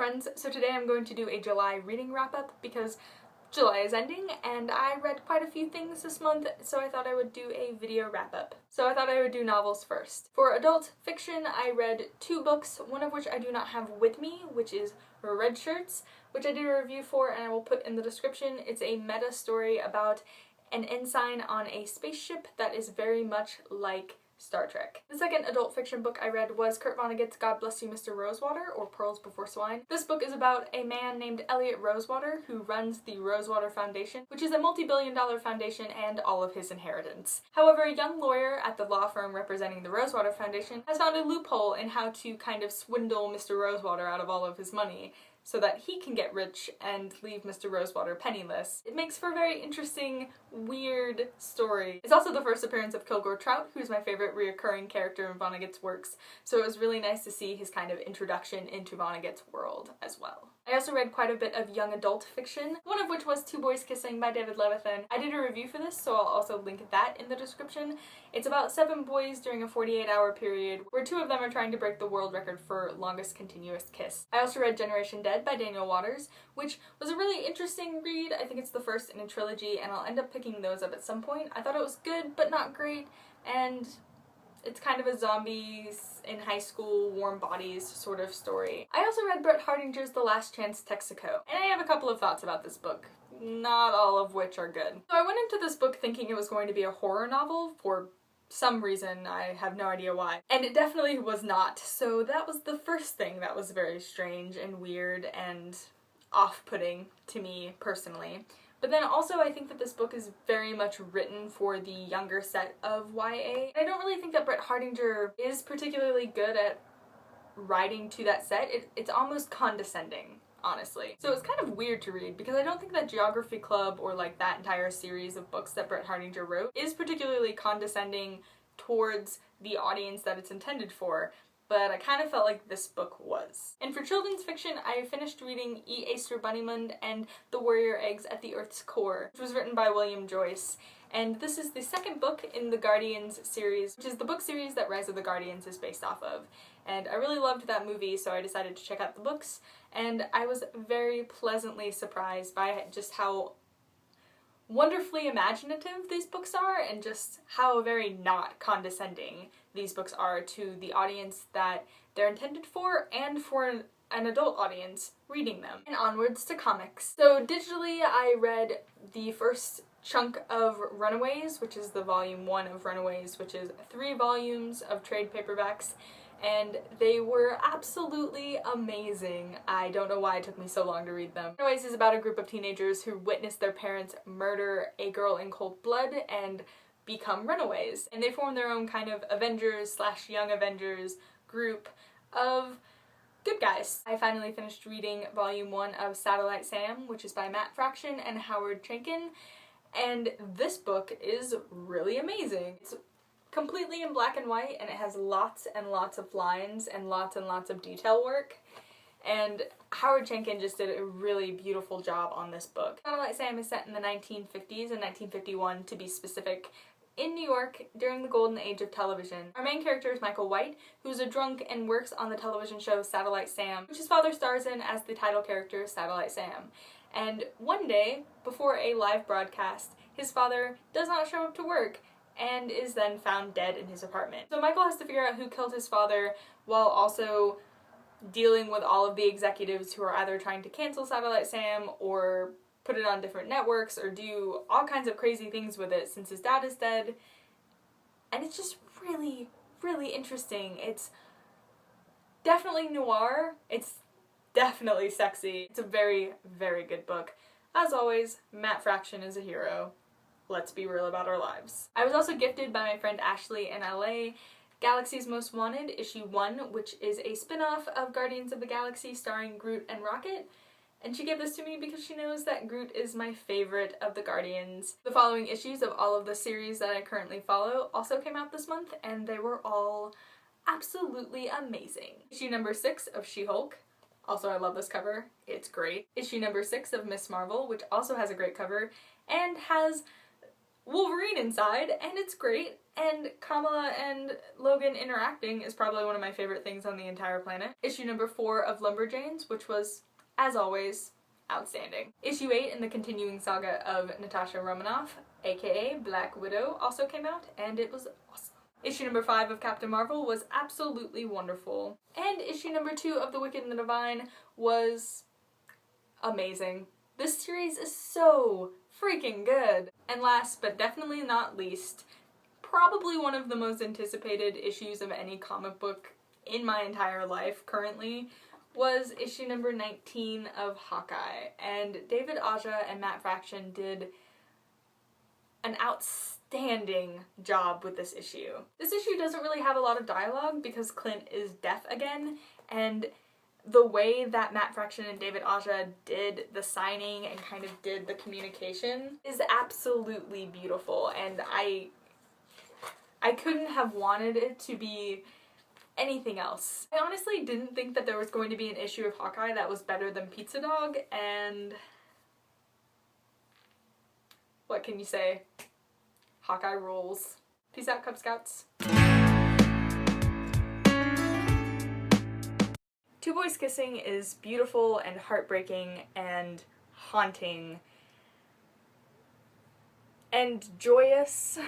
friends, so today I'm going to do a July reading wrap-up because July is ending and I read quite a few things this month, so I thought I would do a video wrap-up. So I thought I would do novels first. For adult fiction, I read 2 books, one of which I do not have with me, which is Red Shirts, which I did a review for and I will put in the description. It's a meta story about an ensign on a spaceship that is very much like Star Trek. The second adult fiction book I read was Kurt Vonnegut's God Bless You Mr. Rosewater, or Pearls Before Swine. This book is about a man named Elliot Rosewater who runs the Rosewater Foundation, which is a multi-billion-dollar foundation, and all of his inheritance. However, a young lawyer at the law firm representing the Rosewater Foundation has found a loophole in how to kind of swindle Mr. Rosewater out of all of his money, so that he can get rich and leave Mr. Rosewater penniless. It makes for a very interesting, weird story. It's also the first appearance of Kilgore Trout, who's my favorite reoccurring character in Vonnegut's works, so it was really nice to see his kind of introduction into Vonnegut's world as well. I also read quite a bit of young adult fiction, one of which was Two Boys Kissing by David Levithan. I did a review for this, so I'll also link that in the description. It's about 7 boys during a 48-hour period, where 2 of them are trying to break the world record for longest continuous kiss. I also read Generation Dead by Daniel Waters, which was a really interesting read. I think it's the first in a trilogy, and I'll end up picking those up at some point. I thought it was good, but not great, and it's kind of a zombies in high school, warm bodies sort of story. I also read Brett Hardinger's The Last Chance Texaco, and I have a couple of thoughts about this book, not all of which are good. So I went into this book thinking it was going to be a horror novel for some reason, I have no idea why. And it definitely was not, so that was the first thing that was very strange and weird and off-putting to me personally. But then also I think that this book is very much written for the younger set of YA. I don't really think that Brett Hardinger is particularly good at writing to that set. It's almost condescending, honestly. So it's kind of weird to read because I don't think that Geography Club or like that entire series of books that Brett Hardinger wrote is particularly condescending towards the audience that it's intended for, but I kind of felt like this book was. And for children's fiction, I finished reading E. Aster Bunnymund and The Warrior Eggs at the Earth's Core, which was written by William Joyce. And this is the second book in the Guardians series, which is the book series that Rise of the Guardians is based off of. And I really loved that movie, so I decided to check out the books, and I was very pleasantly surprised by just how wonderfully imaginative these books are and just how very not condescending these books are to the audience that they're intended for and for an adult audience reading them. And onwards to comics. So digitally I read the first chunk of Runaways, which is the volume 1 of Runaways, which is 3 volumes of trade paperbacks, and they were absolutely amazing. I don't know why it took me so long to read them. Runaways is about a group of teenagers who witness their parents murder a girl in cold blood and become runaways. And they form their own kind of Avengers / Young Avengers group of good guys. I finally finished reading volume 1 of Satellite Sam, which is by Matt Fraction and Howard Chaykin, and this book is really amazing. It's completely in black and white, and it has lots and lots of lines and lots of detail work, and Howard Chaykin just did a really beautiful job on this book. Satellite Sam is set in the 1950s and 1951 to be specific, in New York during the golden age of television. Our main character is Michael White, who's a drunk and works on the television show Satellite Sam, which his father stars in as the title character Satellite Sam. And one day, before a live broadcast, his father does not show up to work and is then found dead in his apartment. So Michael has to figure out who killed his father while also dealing with all of the executives who are either trying to cancel Satellite Sam or put it on different networks or do all kinds of crazy things with it since his dad is dead. And it's just really, really interesting. It's definitely noir. It's definitely sexy. It's a very, very good book. As always, Matt Fraction is a hero. Let's be real about our lives. I was also gifted by my friend Ashley in LA Galaxy's Most Wanted, issue 1, which is a spin-off of Guardians of the Galaxy starring Groot and Rocket. And she gave this to me because she knows that Groot is my favorite of the Guardians. The following issues of all of the series that I currently follow also came out this month, and they were all absolutely amazing. Issue number 6 of She-Hulk. Also, I love this cover. It's great. Issue number 6 of Miss Marvel, which also has a great cover, and has Wolverine inside, and it's great. And Kamala and Logan interacting is probably one of my favorite things on the entire planet. Issue number 4 of Lumberjanes, which was, as always, outstanding. Issue 8 in the continuing saga of Natasha Romanoff, aka Black Widow, also came out, and it was awesome. Issue number 5 of Captain Marvel was absolutely wonderful. And issue number 2 of The Wicked and the Divine was amazing. This series is so freaking good. And last but definitely not least, probably one of the most anticipated issues of any comic book in my entire life currently was issue number 19 of Hawkeye. And David Aja and Matt Fraction did an outstanding job with this issue. This issue doesn't really have a lot of dialogue because Clint is deaf again, and the way that Matt Fraction and David Aja did the signing and kind of did the communication is absolutely beautiful, and I couldn't have wanted it to be anything else. I honestly didn't think that there was going to be an issue of Hawkeye that was better than Pizza Dog, and what can you say? Hawkeye rules. Peace out, Cub Scouts. Two Boys Kissing is beautiful and heartbreaking and haunting and joyous.